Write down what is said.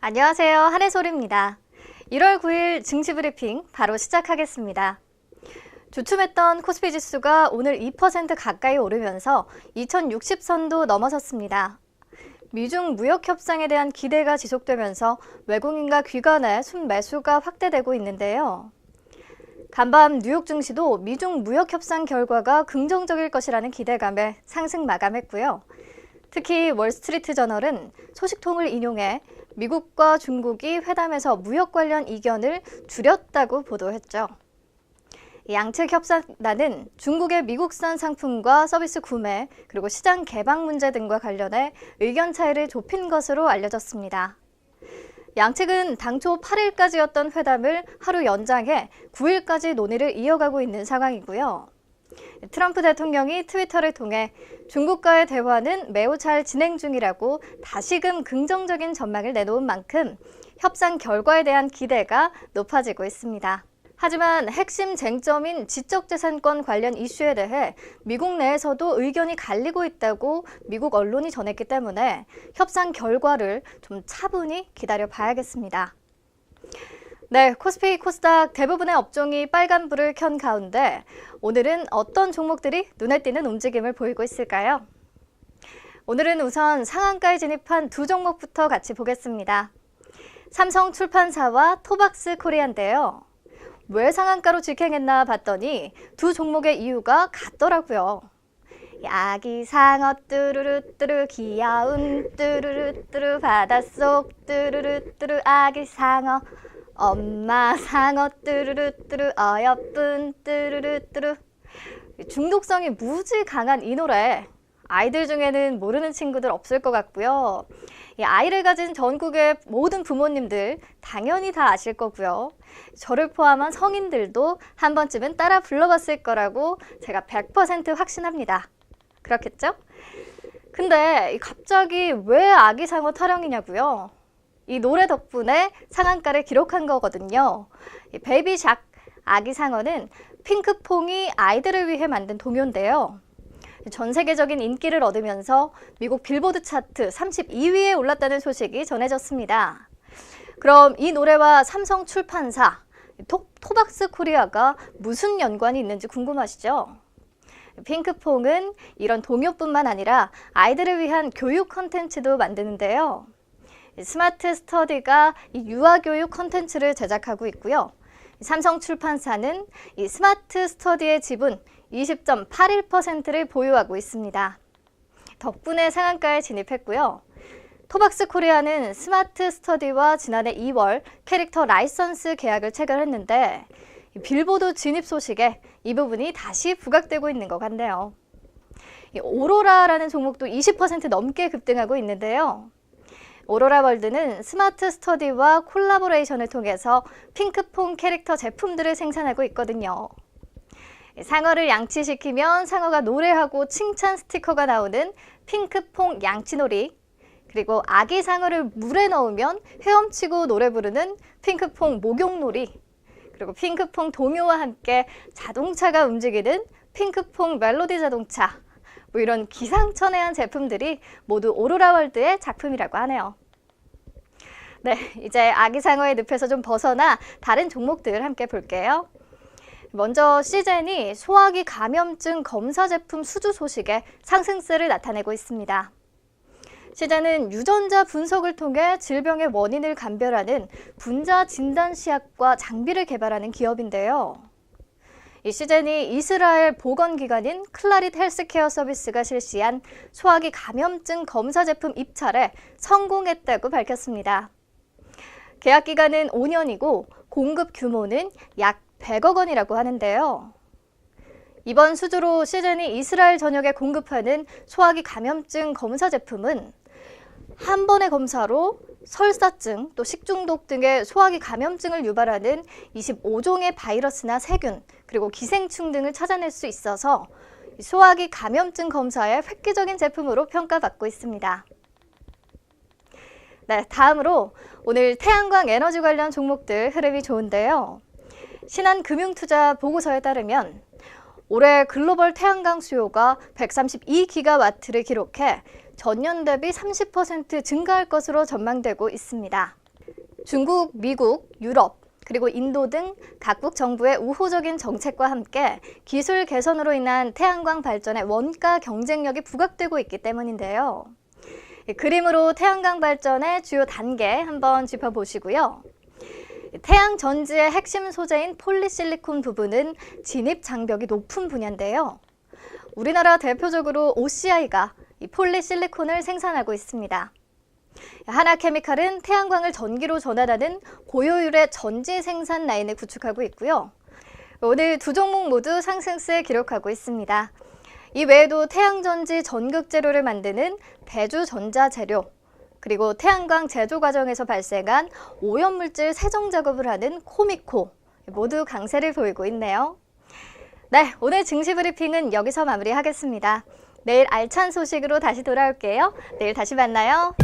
안녕하세요. 한혜솔입니다. 1월 9일 증시 브리핑 바로 시작하겠습니다. 주춤했던 코스피 지수가 오늘 2% 가까이 오르면서 2060선도 넘어섰습니다. 미중 무역 협상에 대한 기대가 지속되면서 외국인과 기관의 순매수가 확대되고 있는데요. 간밤 뉴욕 증시도 미중 무역 협상 결과가 긍정적일 것이라는 기대감에 상승 마감했고요. 특히 월스트리트 저널은 소식통을 인용해 미국과 중국이 회담에서 무역 관련 이견을 줄였다고 보도했죠. 양측 협상단은 중국의 미국산 상품과 서비스 구매, 그리고 시장 개방 문제 등과 관련해 의견 차이를 좁힌 것으로 알려졌습니다. 양측은 당초 8일까지였던 회담을 하루 연장해 9일까지 논의를 이어가고 있는 상황이고요. 트럼프 대통령이 트위터를 통해 중국과의 대화는 매우 잘 진행 중이라고 다시금 긍정적인 전망을 내놓은 만큼 협상 결과에 대한 기대가 높아지고 있습니다. 하지만 핵심 쟁점인 지적재산권 관련 이슈에 대해 미국 내에서도 의견이 갈리고 있다고 미국 언론이 전했기 때문에 협상 결과를 좀 차분히 기다려 봐야겠습니다. 네, 코스피, 코스닥 대부분의 업종이 빨간불을 켠 가운데 오늘은 어떤 종목들이 눈에 띄는 움직임을 보이고 있을까요? 오늘은 우선 상한가에 진입한 두 종목부터 같이 보겠습니다. 삼성출판사와 토박스코리아인데요. 왜 상한가로 직행했나 봤더니 두 종목의 이유가 같더라고요. 아기 상어 뚜루루 뚜루 귀여운 뚜루루 뚜루 바닷속 뚜루루 뚜루 아기 상어 엄마 상어 뚜루루 뚜루 어여쁜 뚜루루 뚜루. 중독성이 무지 강한 이 노래, 아이들 중에는 모르는 친구들 없을 것 같고요. 이 아이를 가진 전국의 모든 부모님들 당연히 다 아실 거고요. 저를 포함한 성인들도 한 번쯤은 따라 불러봤을 거라고 제가 100% 확신합니다. 그렇겠죠? 근데 갑자기 왜 아기 상어 타령이냐고요? 이 노래 덕분에 상한가를 기록한 거거든요. 이 베이비샥, 아기 상어는 핑크퐁이 아이들을 위해 만든 동요인데요. 전 세계적인 인기를 얻으면서 미국 빌보드 차트 32위에 올랐다는 소식이 전해졌습니다. 그럼 이 노래와 삼성출판사, 토박스코리아가 무슨 연관이 있는지 궁금하시죠? 핑크퐁은 이런 동요뿐만 아니라 아이들을 위한 교육 콘텐츠도 만드는데요. 스마트 스터디가 이 유아교육 콘텐츠를 제작하고 있고요. 삼성출판사는 이 스마트 스터디의 지분 20.81%를 보유하고 있습니다. 덕분에 상한가에 진입했고요. 토박스코리아는 스마트 스터디와 지난해 2월 캐릭터 라이선스 계약을 체결했는데 빌보드 진입 소식에 이 부분이 다시 부각되고 있는 것 같네요. 오로라라는 종목도 20% 넘게 급등하고 있는데요. 오로라월드는 스마트 스터디와 콜라보레이션을 통해서 핑크퐁 캐릭터 제품들을 생산하고 있거든요. 상어를 양치시키면 상어가 노래하고 칭찬 스티커가 나오는 핑크퐁 양치놀이, 그리고 아기 상어를 물에 넣으면 헤엄치고 노래 부르는 핑크퐁 목욕놀이, 그리고 핑크퐁 동요와 함께 자동차가 움직이는 핑크퐁 멜로디 자동차, 뭐 이런 기상천외한 제품들이 모두 오로라월드의 작품이라고 하네요. 네, 이제 아기 상어의 늪에서 좀 벗어나 다른 종목들 함께 볼게요. 먼저 시젠이 소화기 감염증 검사 제품 수주 소식에 상승세를 나타내고 있습니다. 시젠은 유전자 분석을 통해 질병의 원인을 감별하는 분자 진단 시약과 장비를 개발하는 기업인데요. 이 시젠이 이스라엘 보건기관인 클라릿 헬스케어 서비스가 실시한 소화기 감염증 검사 제품 입찰에 성공했다고 밝혔습니다. 계약 기간은 5년이고 공급 규모는 약 100억 원이라고 하는데요. 이번 수주로 시젠이 이스라엘 전역에 공급하는 소화기 감염증 검사 제품은 한 번의 검사로 설사증, 또 식중독 등의 소화기 감염증을 유발하는 25종의 바이러스나 세균, 그리고 기생충 등을 찾아낼 수 있어서 소화기 감염증 검사의 획기적인 제품으로 평가받고 있습니다. 네, 다음으로 오늘 태양광 에너지 관련 종목들 흐름이 좋은데요. 신한금융투자 보고서에 따르면 올해 글로벌 태양광 수요가 132기가와트를 기록해 전년 대비 30% 증가할 것으로 전망되고 있습니다. 중국, 미국, 유럽, 그리고 인도 등 각국 정부의 우호적인 정책과 함께 기술 개선으로 인한 태양광 발전의 원가 경쟁력이 부각되고 있기 때문인데요. 그림으로 태양광 발전의 주요 단계 한번 짚어보시고요. 태양 전지의 핵심 소재인 폴리실리콘 부분은 진입 장벽이 높은 분야인데요. 우리나라 대표적으로 OCI가 이 폴리실리콘을 생산하고 있습니다. 하나케미칼은 태양광을 전기로 전환하는 고효율의 전지 생산 라인을 구축하고 있고요. 오늘 두 종목 모두 상승세 기록하고 있습니다. 이 외에도 태양전지 전극 재료를 만드는 대주전자재료, 그리고 태양광 제조 과정에서 발생한 오염물질 세정 작업을 하는 코미코, 모두 강세를 보이고 있네요. 네, 오늘 증시 브리핑은 여기서 마무리하겠습니다. 내일 알찬 소식으로 다시 돌아올게요. 내일 다시 만나요.